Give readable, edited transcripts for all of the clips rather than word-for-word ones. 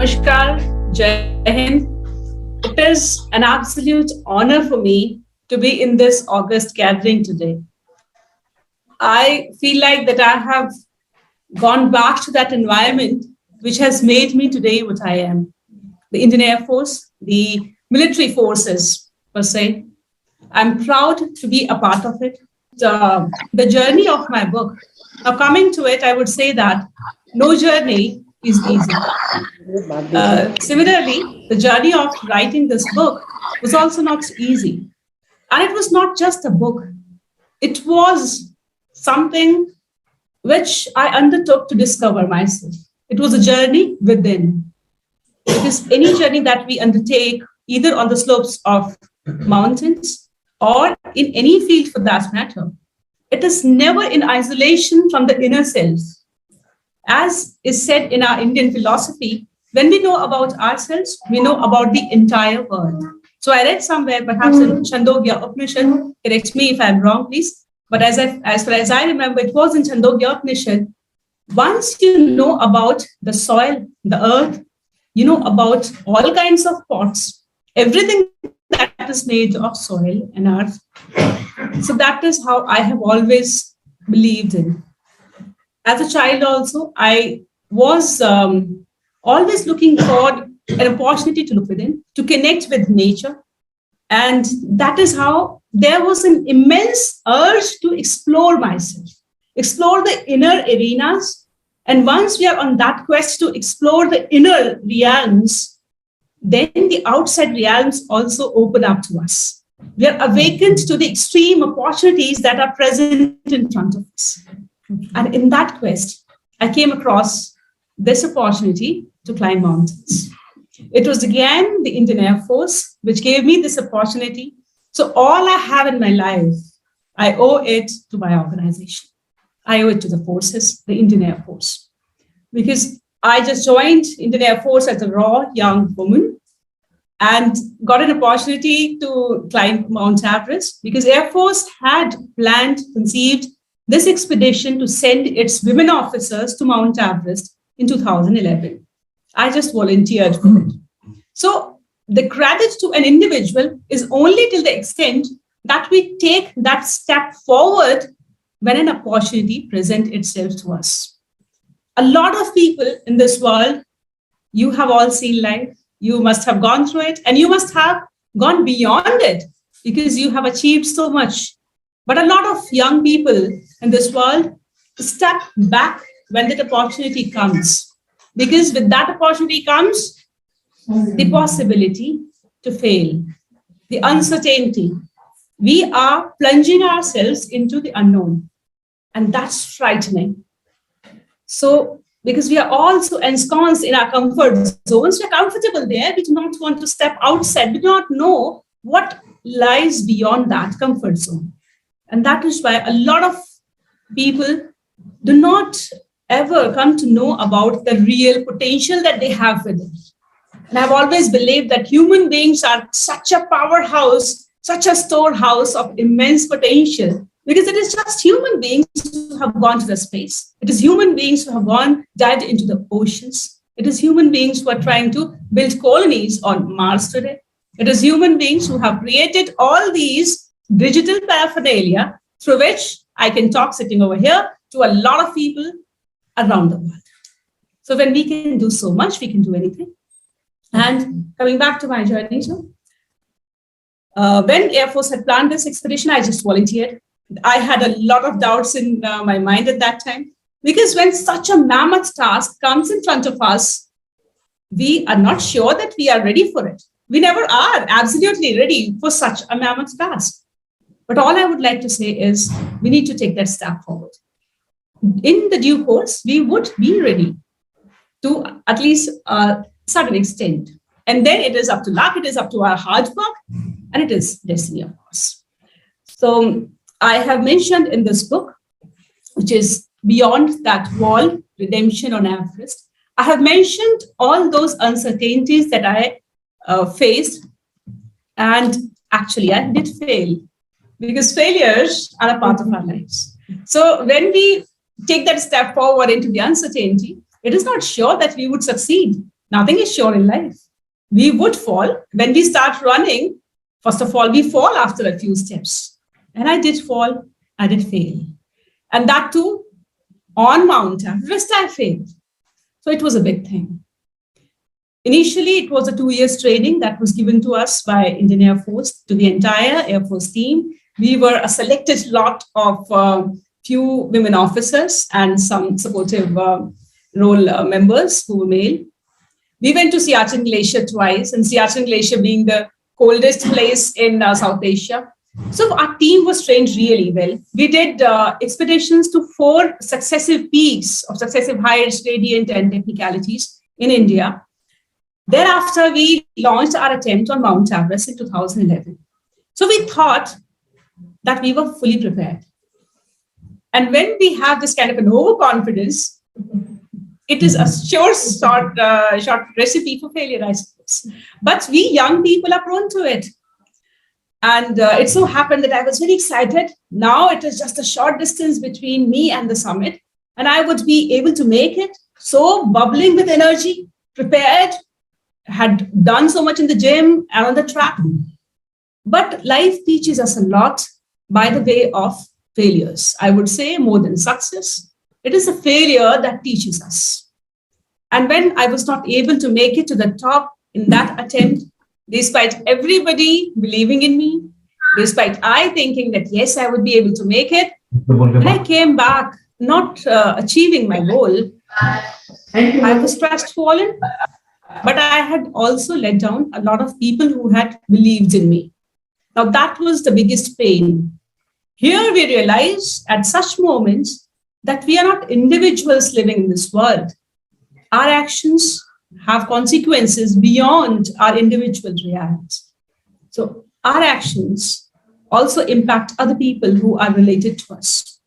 Namaskar, Jai Hind. It is an absolute honor for me to be in this August gathering today. I feel like that I have gone back to that environment which has made me today what I am. The Indian Air Force, the military forces per se. I'm proud to be a part of it. The journey of my book. Now coming to it, I would say that no journey is easy. Similarly, the journey of writing this book was also not easy. And it was not just a book. It was something which I undertook to discover myself. It was a journey within. Because any journey that we undertake, either on the slopes of mountains or in any field for that matter, it is never in isolation from the inner self. As is said in our Indian philosophy, when we know about ourselves, we know about the entire world. So I read somewhere, perhaps in Chandogya Upanishad, correct me if I'm wrong, please. But as far as I remember, it was in Chandogya Upanishad. Once you know about the soil, the earth, you know about all kinds of pots, everything that is made of soil and earth. So that is how I have always believed in. As a child also, I was always looking for an opportunity to look within, to connect with nature. And that is how there was an immense urge to explore myself, explore the inner arenas. And once we are on that quest to explore the inner realms, then the outside realms also open up to us. We are awakened to the extreme opportunities that are present in front of us. And in that quest, I came across this opportunity to climb mountains. It was again the Indian Air Force which gave me this opportunity. So all I have in my life, I owe it to my organization. I owe it to the forces, the Indian Air Force. Because I just joined Indian Air Force as a raw young woman and got an opportunity to climb Mount Everest because Air Force had planned, conceived this expedition to send its women officers to Mount Everest in 2011. I just volunteered for it. So the credit to an individual is only till the extent that we take that step forward when an opportunity presents itself to us. A lot of people in this world, you have all seen life, you must have gone through it, and you must have gone beyond it because you have achieved so much. But a lot of young people in this world step back when that opportunity comes. Because with that opportunity comes the possibility to fail, the uncertainty. We are plunging ourselves into the unknown. And that's frightening. So, because we are also ensconced in our comfort zones, we're comfortable there. We do not want to step outside. We do not know what lies beyond that comfort zone. And that is why a lot of people do not ever come to know about the real potential that they have within. And I've always believed that human beings are such a powerhouse, such a storehouse of immense potential, because it is just human beings who have gone to the space. It is human beings who have dived into the oceans. It is human beings who are trying to build colonies on Mars today. It is human beings who have created all these digital paraphernalia through which I can talk sitting over here to a lot of people around the world. So when we can do so much, we can do anything. And coming back to my journey, when Air Force had planned this expedition, I just volunteered. I had a lot of doubts in my mind at that time, because when such a mammoth task comes in front of us, we are not sure that we are ready for it. We never are absolutely ready for such a mammoth task. But all I would like to say is we need to take that step forward. In the due course, we would be ready to at least a certain extent. And then it is up to luck, it is up to our hard work, and it is destiny, of course. So I have mentioned in this book, which is Beyond That Wall, Redemption on Everest, I have mentioned all those uncertainties that I faced. And actually, I did fail, because failures are a part of our lives. So when we take that step forward into the uncertainty, it is not sure that we would succeed. nothing is sure in life. We would fall. When we start running, first of all, we fall after a few steps. And I did fall, I did fail. And that too, on Mount Everest, I failed. So it was a big thing. Initially, it was a 2 years training that was given to us by Indian Air Force, to the entire Air Force team. We were a selected lot of few women officers and some supportive role members who were male. We went to Siachen Glacier twice, and Siachen Glacier being the coldest place in South Asia. So our team was trained really well. We did expeditions to 4 successive peaks of successive heights, gradient, and technicalities in India. Thereafter, we launched our attempt on Mount Everest in 2011. So we thought that we were fully prepared. And when we have this kind of an overconfidence, it is a short recipe for failure, I suppose. But we young people are prone to it. And it so happened that I was very excited. Now it is just a short distance between me and the summit. And I would be able to make it, so bubbling with energy, prepared, had done so much in the gym and on the track. But life teaches us a lot by the way of failures. I would say more than success. It is a failure that teaches us. And when I was not able to make it to the top in that attempt, despite everybody believing in me, despite I thinking that, yes, I would be able to make it, when I came back not achieving my goal, I was crestfallen, but I had also let down a lot of people who had believed in me. Now, that was the biggest pain. Here we realize at such moments that we are not individuals living in this world. Our actions have consequences beyond our individual realities. So our actions also impact other people who are related to us,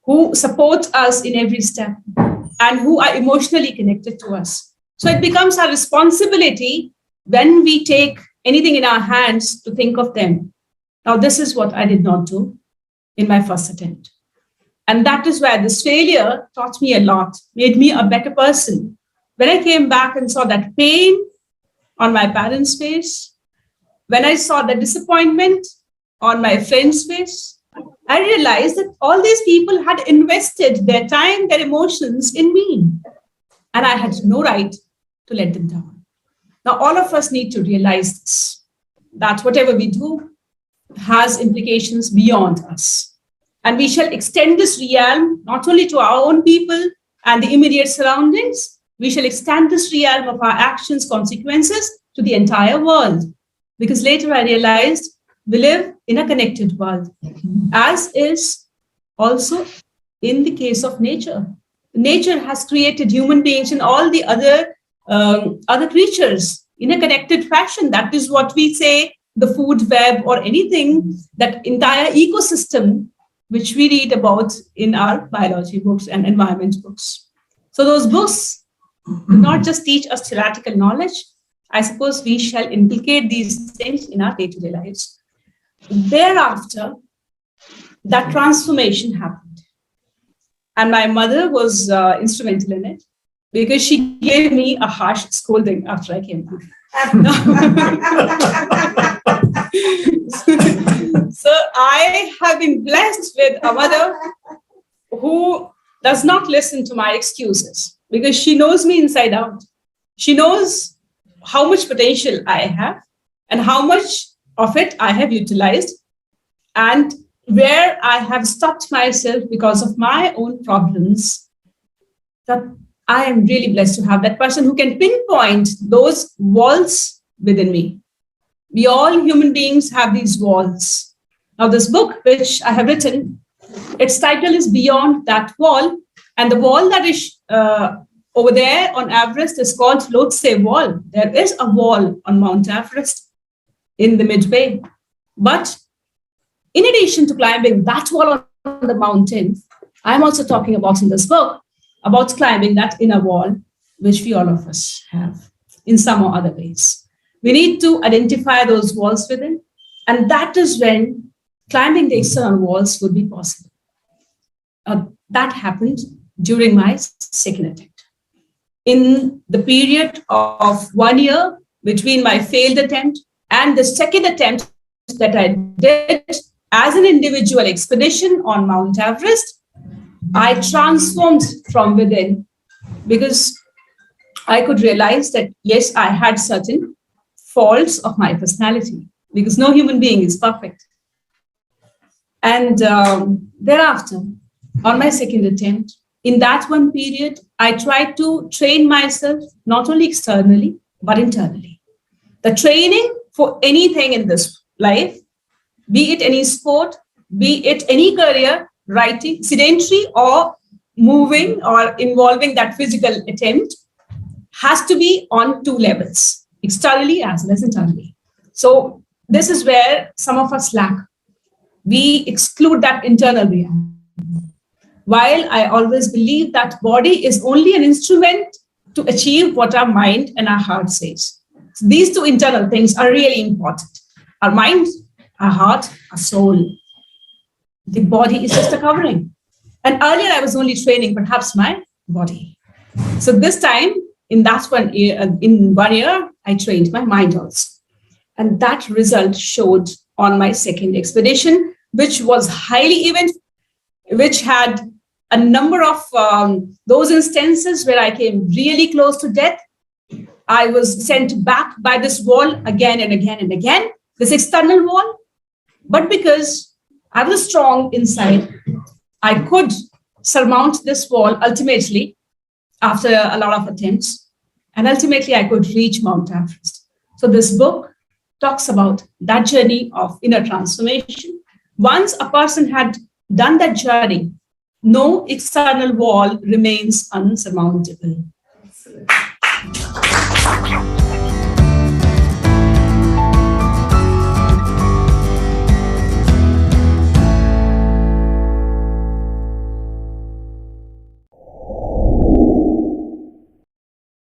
who support us in every step, and who are emotionally connected to us. So it becomes our responsibility when we take anything in our hands to think of them. Now, this is what I did not do in my first attempt. And that is where this failure taught me a lot, made me a better person. When I came back and saw that pain on my parents' face, when I saw the disappointment on my friend's face, I realized that all these people had invested their time, their emotions in me. And I had no right to let them down. Now, all of us need to realize this, that whatever we do has implications beyond us. And we shall extend this realm not only to our own people and the immediate surroundings, we shall extend this realm of our actions, consequences to the entire world. Because later I realized we live in a connected world, as is also in the case of nature. Nature has created human beings and all the other creatures in a connected fashion. That is what we say, the food web or anything, that entire ecosystem which we read about in our biology books and environment books. So those books do not just teach us theoretical knowledge. I suppose we shall implicate these things in our day-to-day lives. Thereafter, that transformation happened. And my mother was instrumental in it because she gave me a harsh scolding after I came back. So I have been blessed with a mother who does not listen to my excuses because she knows me inside out. She knows how much potential I have and how much of it I have utilized and where I have stopped myself because of my own problems. That I am really blessed to have that person who can pinpoint those walls within me. We all human beings have these walls. Now, this book, which I have written, its title is Beyond That Wall. And the wall that is over there on Everest is called Lhotse Wall. There is a wall on Mount Everest in the Midway. But in addition to climbing that wall on the mountain, I'm also talking about in this book about climbing that inner wall, which we all of us have in some or other ways. We need to identify those walls within, and that is when climbing the external walls would be possible. That happened during my second attempt. in the period of 1 year between my failed attempt and the second attempt that I did as an individual expedition on Mount Everest, I transformed from within, because I could realize that, yes, I had certain faults of my personality, because no human being is perfect. And thereafter, on my second attempt, in that one period, I tried to train myself not only externally, but internally. The training for anything in this life, be it any sport, be it any career, writing, sedentary or moving or involving that physical attempt, has to be on two levels, externally as well as internally. So this is where some of us lack. We exclude that internal reality. While I always believe that body is only an instrument to achieve what our mind and our heart says. So these two internal things are really important. Our mind, our heart, our soul. The body is just a covering. And earlier I was only training perhaps my body. So this time, in 1 year, I trained my mind also. And that result showed on my second expedition, which was highly eventful, which had a number of those instances where I came really close to death. I was sent back by this wall again and again and again, this external wall. But because I was strong inside, I could surmount this wall ultimately after a lot of attempts. And ultimately, I could reach Mount Everest. So this book talks about that journey of inner transformation. Once a person had done that journey, no external wall remains unsurmountable.